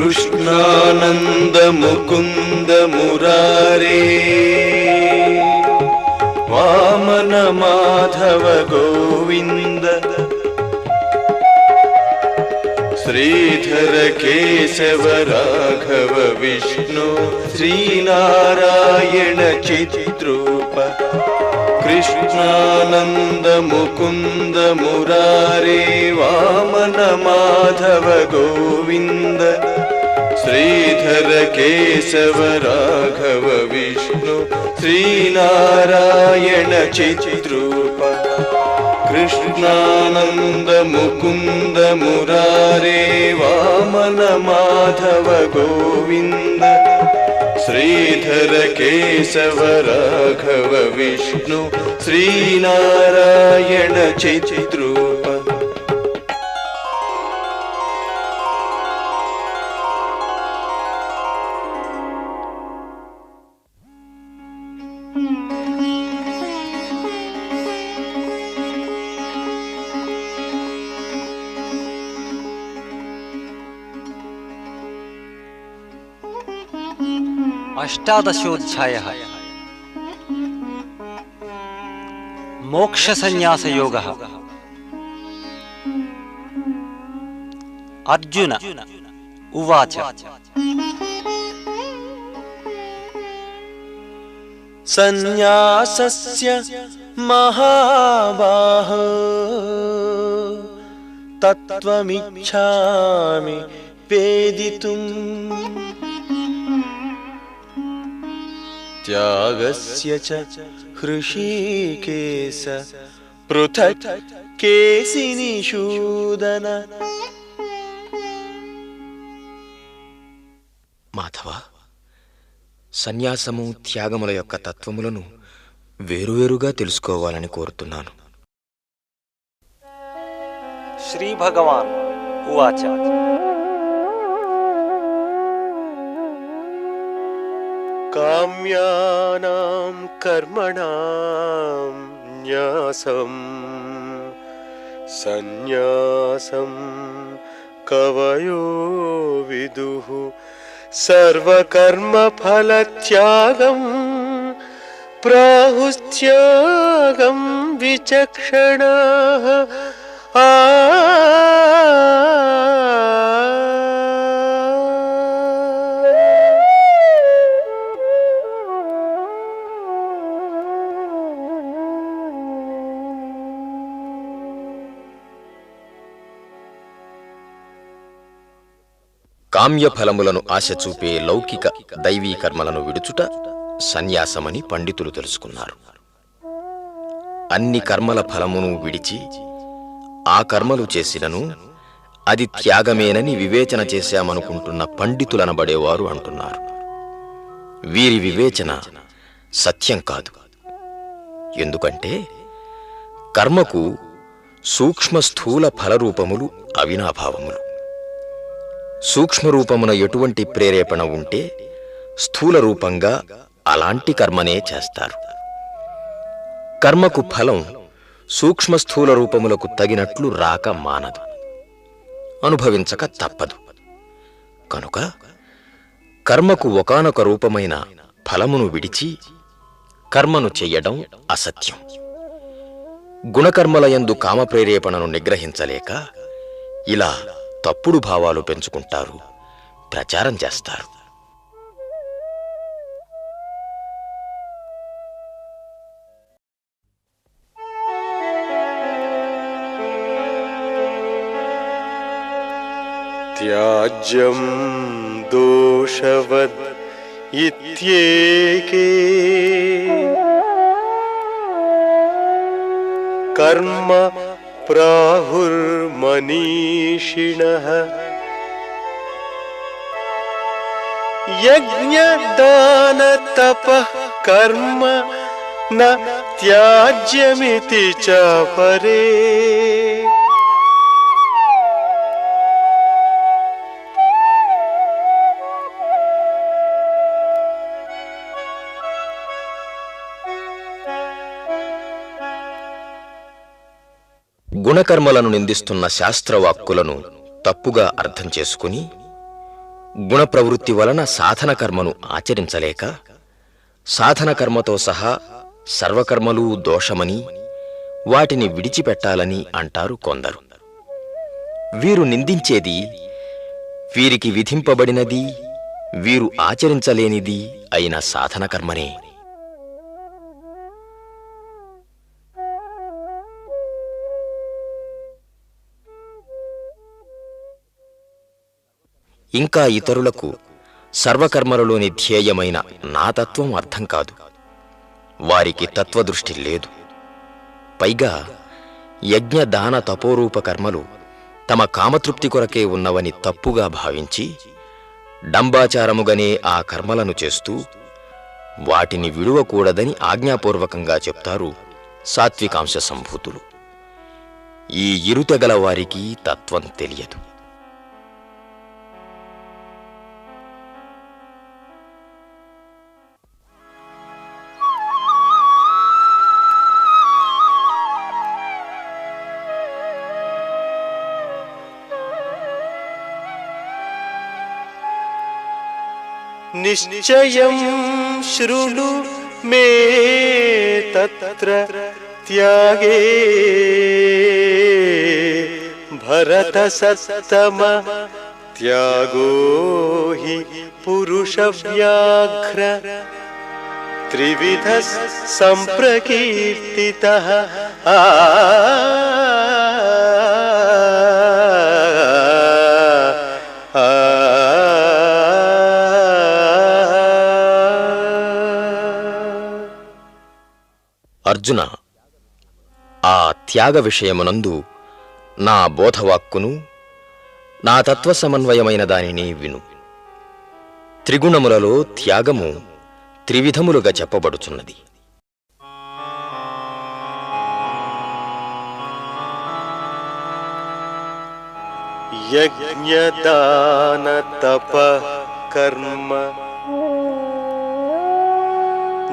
कृष्णानन्द मुकुन्द मुरारे वामन माधव गोविन्द श्रीधर केशव राघव विष्णु श्रीनारायण चिद्रूप कृष्णानन्द मुकुन्द मुरारे वामन माधव गोविन्द श्रीधर केशव राघव विष्णु श्रीनारायण चिद्रूप कृष्णानन्द मुकुन्द मुरारे वामन माधव गोविन्द श्रीधर केशव राघव विष्णु श्रीनारायण चिद्रूप अष्टादशोऽध्यायः मोक्षसंन्यासयोगः। अर्जुन उवाच संन्यासस्य महाबाहो तत्त्वमिच्छामि वेदितुम् त्यागस्य च हृषीकेश पृथक् केशिनिषूदन। మాధవ, సన్యాసము త్యాగముల యొక్క తత్వములను వేరువేరుగా తెలుసుకోవాలని కోరుతున్నాను. శ్రీ భగవాన్ ఉవాచ काम्यानां कर्मणां न्यासं सन्न्यासं कवयो विदुः सर्वकर्मफलत्यागं प्राहुस्त्यागं विचक्षणाः। కామ్య ఫలములను ఆశ చూపే లౌకిక దైవీ కర్మలను విడుచుట సన్యాసమని పండితులు తెలుసుకున్నారు. అన్ని కర్మల ఫలమును విడిచి ఆ కర్మలు చేసినను అది త్యాగమేనని వివేచన చేశామనుకుంటున్న పండితులనబడేవారు అంటున్నారు. వీరి వివేచన సత్యం కాదు. ఎందుకంటే కర్మకు సూక్ష్మ స్థూల ఫలరూపములు అవినాభావములు. సూక్ష్మరూపమున ఎటువంటి ప్రేరేపణ ఉంటే స్థూల రూపంగా అలాంటి కర్మనే చేస్తారు. కర్మకు ఫలం సూక్ష్మ స్థూల రూపములకు తగినట్లు రాక మానదు, అనుభవించక తప్పదు. కనుక కర్మకు ఒకానొక రూపమైన ఫలమును విడిచి కర్మను చెయ్యడం అసత్యం. గుణకర్మలయందు కామప్రేరేపణను నిగ్రహించలేక ఇలా తప్పుడు భావాలు పెంచుకుంటారు, ప్రచారం చేస్తారు. त्याज्यं दोषवद् इत्येके कर्म प्राहुर्मनीषिणः। यज्ञदानतपः कर्म न त्याज्यमिति च परे। గుణకర్మలను నిందిస్తున్న శాస్త్రవాక్కులను తప్పుగా అర్థం చేసుకుని గుణప్రవృత్తి వలన సాధన కర్మను ఆచరించలేక సాధన కర్మతో సహా సర్వకర్మలు దోషమని వాటిని విడిచిపెట్టాలని అంటారు కొందరు. వీరు నిందించేది వీరికి విధింపబడినది వీరు ఆచరించలేనిది అయిన సాధన కర్మనే. ఇంకా ఇతరులకు సర్వకర్మలలోని ధ్యేయమైన నా తత్వం అర్థం కాదు. వారికి తత్వదృష్టి లేదు. పైగా యజ్ఞ దాన తపోరూప కర్మలు తమ కామతృప్తి కొరకే ఉన్నవని తప్పుగా భావించి డంబాచారముగానే ఆ కర్మలను చేస్తూ వాటిని విడువకూడదని ఆజ్ఞాపూర్వకంగా చెప్తారు సాత్వికాంశ సంభూతులు. ఈ ఇరుతెగల వారికి తత్వం తెలియదు. నిశ్చయం శృణు మే తత్ర త్యాగే భరత సత్తమ త్యాగో హి పురుష వ్యాఘ్ర త్రివిధ సంప్రకీర్తితః అర్జున, ఆ త్యాగ విషయమునందు నా బోధవాక్కును నా తత్వ సమన్వయమైన దానిని విను. త్రిగుణములలో త్యాగము త్రివిధములుగా చెప్పబడుచున్నది. యజ్ఞదాన తప కర్మ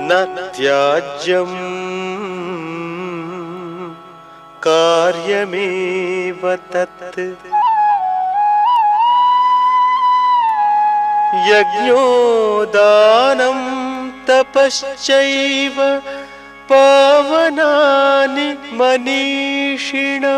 న త్యాజ్యం కార్యమేవ తత్ యజ్ఞోదానం తపశ్చైవ పావనాని మనీషిణాం.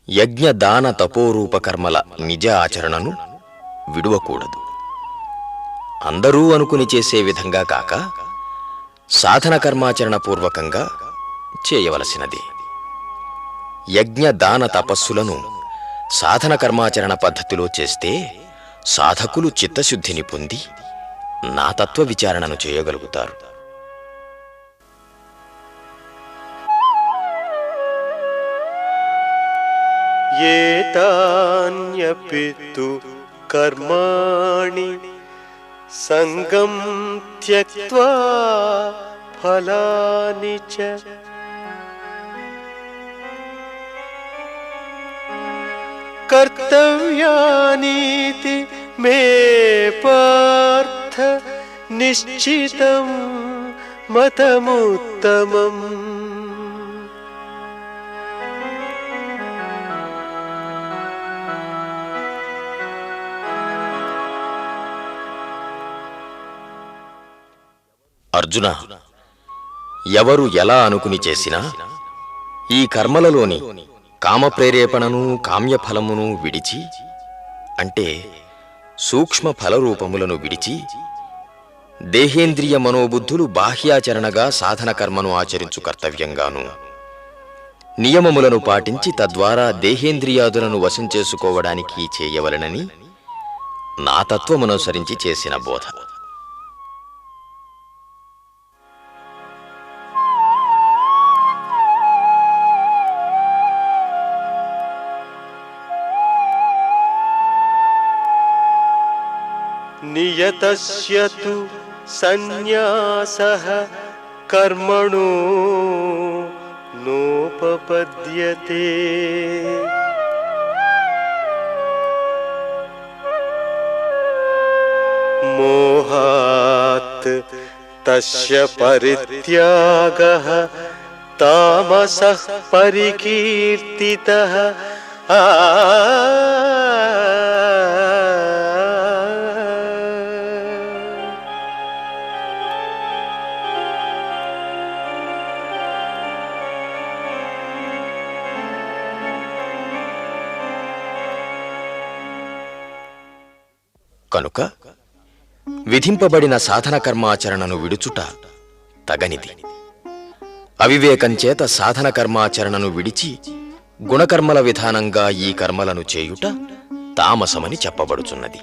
యజ్ఞ దాన తపోరూప కర్మల నిజ ఆచరణను విడువకూడదు. అందరూ అనుకుని చేసే విధంగా కాక సాధన కర్మాచరణ పూర్వకంగా చేయవలసినది. యజ్ఞ దాన తపస్సులను సాధన కర్మాచరణ పద్ధతిలో చేస్తే సాధకులు చిత్తశుద్ధిని పొంది నా తత్వ విచారణను చేయగలుగుతారు. ఏతాన్యపి తు కర్మాణి సంగం త్యక్త్వా ఫలాని చ కర్తవ్యానీతి మే పార్థ నిశ్చితం మతముత్తమం. అర్జున, ఎవరు ఎలా అనుకుని చేసినా ఈ కర్మలలోని కామప్రేరేపణను కామ్యఫలమును విడిచి, అంటే సూక్ష్మ ఫలరూపములను విడిచి దేహేంద్రియ మనోబుద్ధులు బాహ్యాచరణగా సాధన కర్మను ఆచరించు కర్తవ్యంగాను, నియమములను పాటించి తద్వారా దేహేంద్రియాదులను వశం చేసుకోవడానికి చేయవలెనని నా తత్వముననుసరించి చేసిన బోధ. నియతస్య తు సన్యాసః కర్మణో నోపపద్యతే. తస్య పరిత్యాగః తామసః పరికీర్తితః. కనుక విధింపబడిన సాధన కర్మాచరణను విడుచుట తగనిది. అవివేకంచేత సాధన కర్మాచరణను విడిచి గుణకర్మల విధానంగా ఈ కర్మలను చేయుట తామసమని చెప్పబడుచున్నది.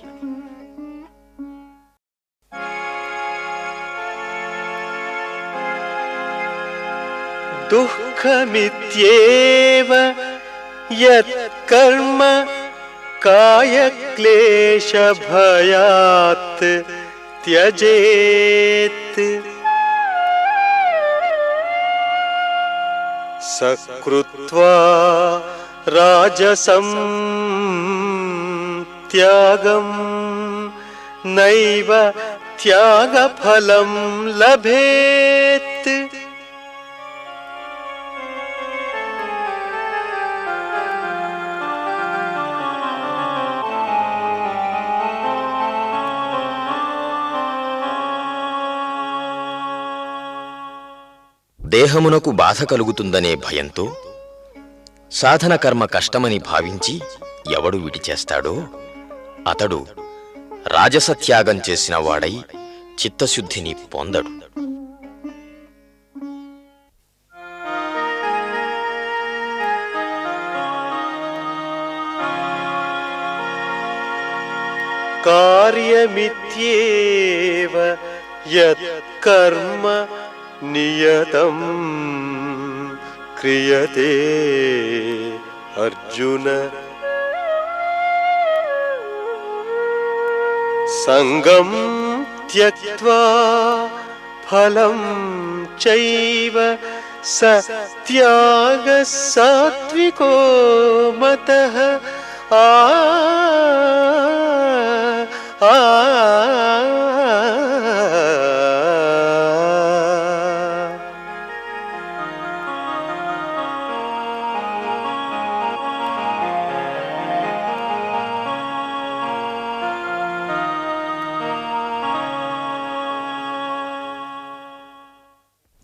దుఃఖమిత్యేవ యత్కర్మ కాయక్లేశ భయాత్ త్యజేత్. సకృత్వా రాజసం త్యాగం నైవ త్యాగఫలం లభేత్. దేహమునకు బాధ కలుగుతుందనే భయంతో సాధన కర్మ కష్టమని భావించి ఎవడు విడిచేస్తాడో అతడు రాజసత్యాగం చేసిన వాడై చిత్తశుద్ధిని పొందడు. కార్యమిత్యేవ యత్కర్మ నియతం క్రియతే అర్జున. సంగం త్యక్త్వా ఫలం చైవ సత్యాగ సాత్వికో మతః.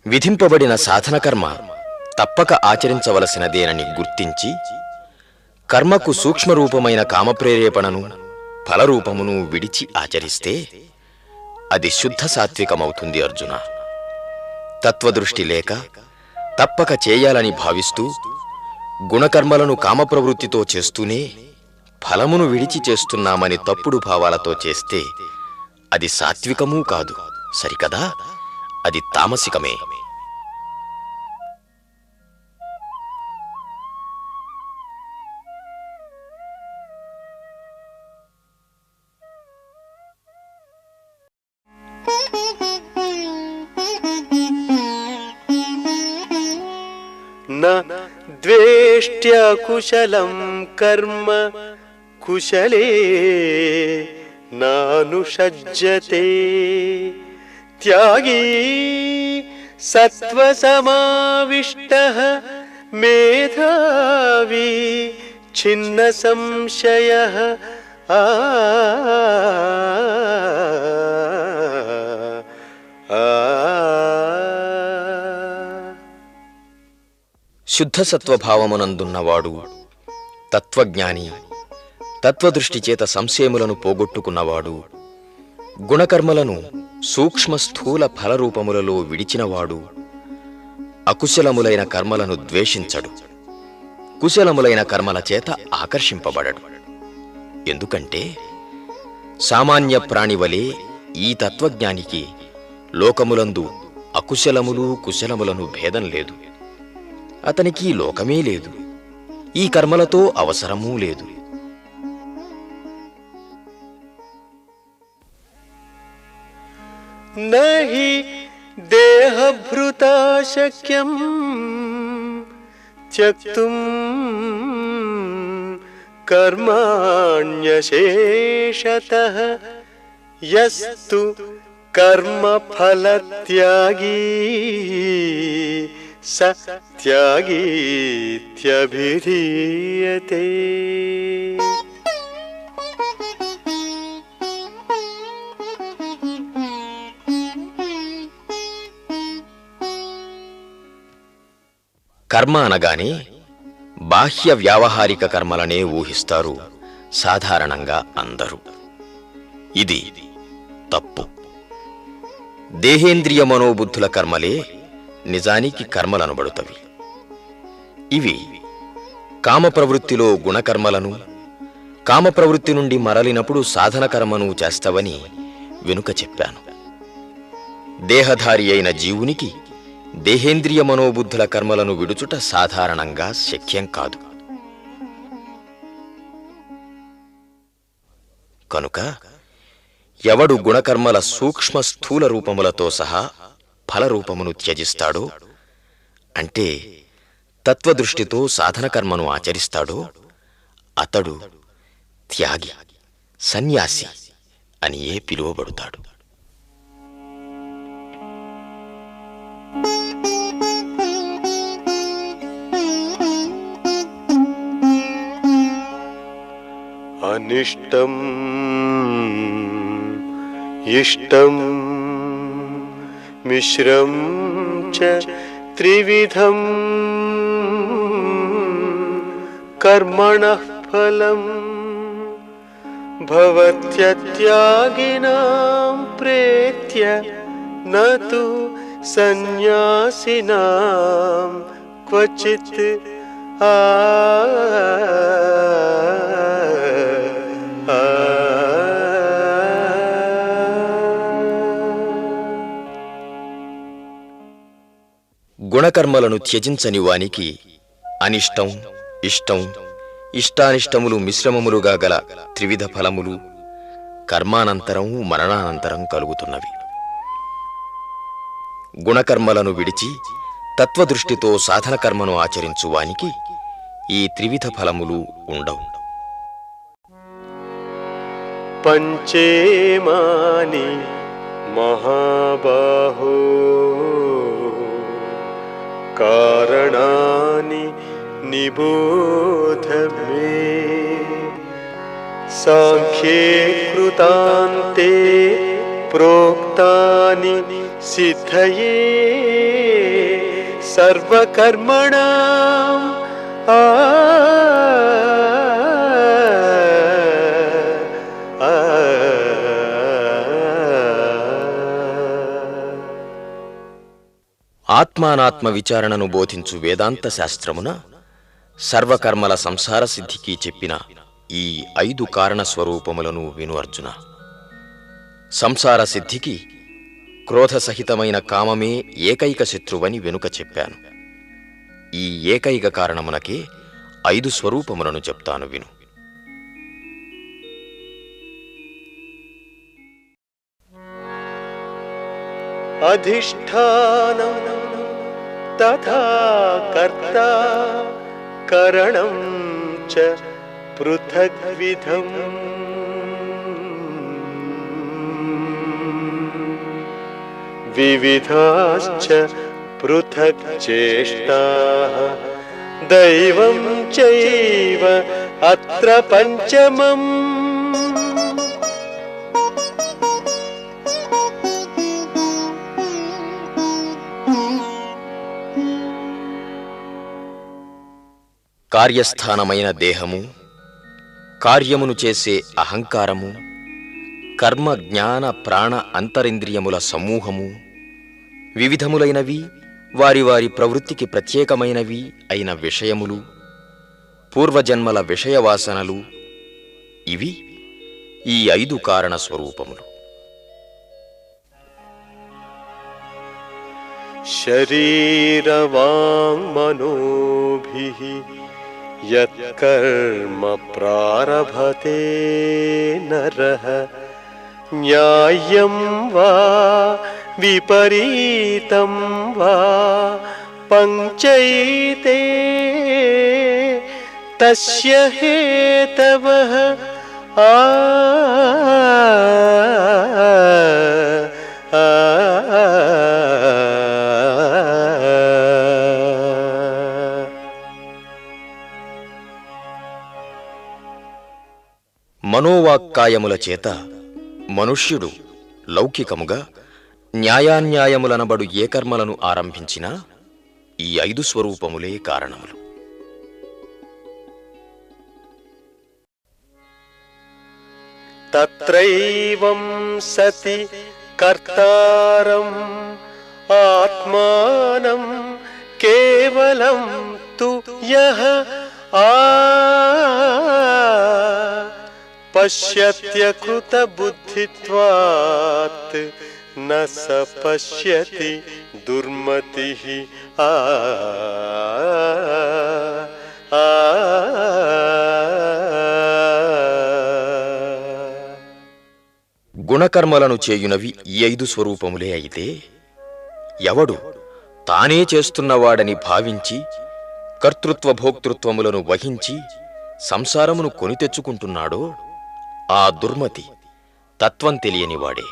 విధింపబడిన సాధన కర్మ తప్పక ఆచరించవలసినదేనని గుర్తించి కర్మకు సూక్ష్మరూపమైన కామప్రేరేపణను ఫలరూపమును విడిచి ఆచరిస్తే అది శుద్ధ సాత్వికమవుతుంది అర్జున. తత్వదృష్టి లేక తప్పక చేయాలని భావిస్తూ గుణకర్మలను కామప్రవృత్తితో చేస్తూనే ఫలమును విడిచి చేస్తున్నామని తప్పుడు భావాలతో చేస్తే అది సాత్వికమూ కాదు, సరికదా? అది తామసికమే. న ద్వేష్ట్య కుశలం కర్మ కుశలే నానుషజ్జతే. త్యాగీ సత్వసమావిష్టః మేధావి ఛిన్న సంశయః. శుద్ధ సత్వభావమునందున్నవాడు తత్వజ్ఞాని, తత్వదృష్టి చేత సంశయములను పోగొట్టుకున్నవాడు, గుణకర్మలను సూక్ష్మ స్థూల ఫలరూపములలో విడిచినవాడు, అకుశలములైన కర్మలను ద్వేషించడు, కుశలములైన కర్మల చేత ఆకర్షింపబడడు. ఎందుకంటే సామాన్య ప్రాణివలే ఈ తత్వజ్ఞానికి లోకములందు అకుశలములు కుశలములను భేదం లేదు. అతనికి లోకమే లేదు, ఈ కర్మలతో అవసరమూ లేదు. నహి దేహభృతా శక్యం త్యక్తుం కర్మాణ్యశేషతః. యస్తు కర్మఫలత్యాగీ స త్యాగీత్యభిధీయతే. కర్మ అనగానే బాహ్య వ్యావహారిక కర్మలనే ఊహిస్తారు సాధారణంగా అందరూ. ఇది తప్పు. దేహేంద్రియ మనోబుద్ధుల కర్మలే నిజానికి కర్మలనబడుతవి. ఇవి కామప్రవృత్తిలో గుణకర్మలను, కామప్రవృత్తి నుండి మరలినప్పుడు సాధన కర్మను చేస్తవని వెనుక చెప్పాను. దేహధారి అయిన జీవునికి దేహేంద్రియ మనోబుద్ధుల కర్మలను విడుచుట సాధారణంగా శక్యం కాదు. కనుక ఎవడు గుణకర్మల సూక్ష్మ స్థూల రూపములతో సహా ఫలరూపమును త్యజిస్తాడో, అంటే తత్వదృష్టితో సాధన కర్మను ఆచరిస్తాడో అతడు త్యాగి, సన్యాసి అనియే పిలువబడుతాడు. అనిష్టం ఇష్టం మిశ్రం చ త్రివిధం కర్మణః ఫలం భవత్యత్యాగినాం ప్రేత్య నతు సన్యాసినాం క్వచిత్. గుణకర్మలను త్యజించని వానికి అనిష్టం, ఇష్టం, ఇష్టానిష్టములు మిశ్రమములుగా గల త్రివిధ ఫలములు కర్మానంతరం మరణానంతరం కలుగుతున్నవి. గుణకర్మలను విడిచి తత్వదృష్టితో సాధన కర్మను ఆచరించువానికి ఈ త్రివిధ ఫలములు ఉండవు. పంచేమాని మహాబాహో కారణాని నిబోధ మే. సాంఖ్యే కృతాంతే ప్రోక్తాని సిద్ధయే సర్వకర్మణాం ఆత్మానాత్మ విచారణను బోధించు వేదాంత శాస్త్రమున సర్వకర్మల సంసార సిద్ధికి చెప్పిన ఈ 5 కారణ స్వరూపములను విను అర్జున. సంసార సిద్ధికి క్రోధసహితమైన కామమే ఏకైక శత్రువని వెనుక చెప్పాను. ఈ ఏకైక కారణమునకే 5 స్వరూపములను చెప్తాను విను. అధిష్ఠానం తథా కర్తా కరణం చ పృథగ్విధం. వివిధాశ్చ పృథక్ చేష్టాః దైవం చైవ అత్ర పంచమం. కార్యస్థానమైన దేహము, కార్యమును చేసే అహంకారము, కర్మ జ్ఞాన ప్రాణ అంతరింద్రియముల సమూహము, వివిధములైనవి వారి వారి ప్రవృత్తికి ప్రత్యేకమైనవి అయిన విషయములు, పూర్వజన్మల విషయవాసనలు, ఇవి ఈ 5 కారణ స్వరూపములు. శరీరవాంగ్మనోభిః యత్కర్మ ప్రారభతే నరః న్యాయం వా విపరీతం వా పంచైతే తస్య హేతవః ఆ మనోవాక్కాయముల చేత మనుష్యుడు లౌకికముగా న్యాయాన్యాయములనబడు ఏ కర్మలను ఆరంభించినా ఈ 5 స్వరూపములే కారణములు. తత్రైవం సతి కర్తారం ఆత్మానం కేవలం తు యః పశ్యత్యకృత బుద్ధిత్వాత్ న స పశ్యతి దుర్మతిః గుణకర్మలను చేయునవి ఈ 5 స్వరూపములే అయితే ఎవడు తానే చేస్తున్నవాడని భావించి కర్తృత్వ భోక్తృత్వములను వహించి సంసారమును కొని తెచ్చుకుంటున్నాడో ఆ దుర్మతి తత్వం తెలియనివాడే.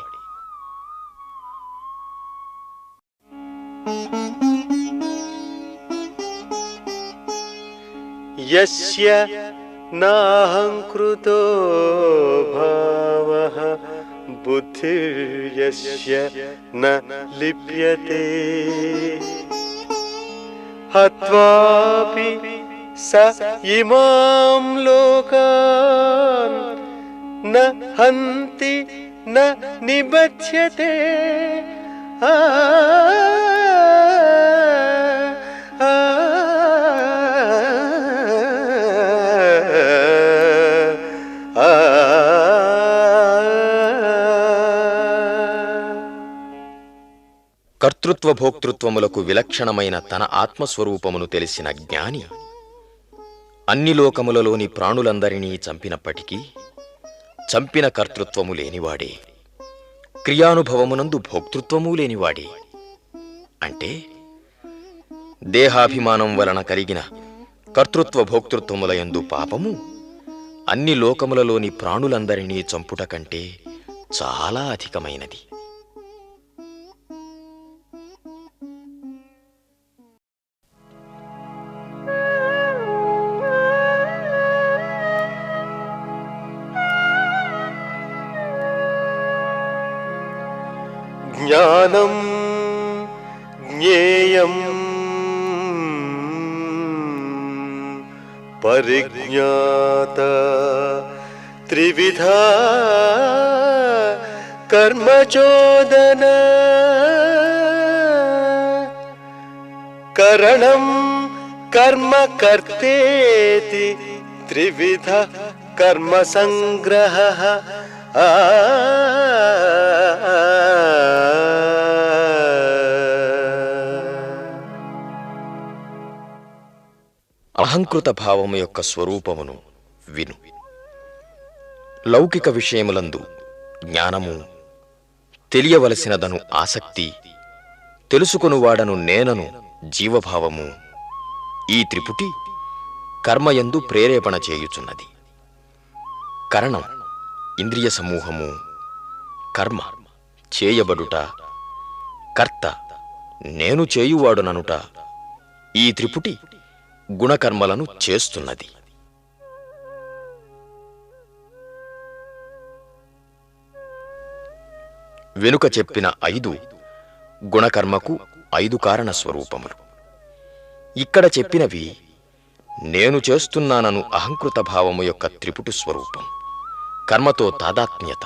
యస్య నాహంకృతో భావః బుద్ధిర్యస్య న లిప్యతే హత్వాపి స ఇమాం లోకాన్ న హంతి న నిబధ్యతే కర్తృత్వ భోక్తృత్వములకు విలక్షణమైన తన ఆత్మస్వరూపమును తెలిసిన జ్ఞాని అన్ని లోకములలోని ప్రాణులందరినీ చంపినప్పటికీ చంపిన కర్తృత్వము లేనివాడే, క్రియానుభవమునందు భోక్తృత్వము లేనివాడే. అంటే దేహాభిమానం వలన కలిగిన కర్తృత్వ భోక్తృత్వములయందు పాపము అన్ని లోకములలోని ప్రాణులందరినీ చంపుట కంటే చాలా అధికమైనది. జ్ఞానం జ్ఞేయం పరిజ్ఞాత త్రివిధా కర్మచోదన కరణం కర్మ కర్తేతి త్రివిధ కర్మ సంగ్రహః అహంకృత భావము యొక్క స్వరూపమును విను. లౌకిక విషయములందు జ్ఞానము, తెలియవలసినదను ఆసక్తి, తెలుసుకొనువాడను నేనను జీవభావము, ఈ త్రిపుటి కర్మయందు ప్రేరేపణ చేయుచున్నది. కరణం ఇంద్రియ సమూహము, కర్మ చేయబడుట, కర్త నేను చేయువాడుననుట, ఈ త్రిపుటి గుణకర్మలను చేస్తున్నది. వెనుక చెప్పిన 5 గుణకర్మకు 5 కారణ స్వరూపములు. ఇక్కడ చెప్పినవి నేను చేస్తున్నానను అహంకృత భావము యొక్క త్రిపుటి స్వరూపం, కర్మతో తాదాత్మ్యత.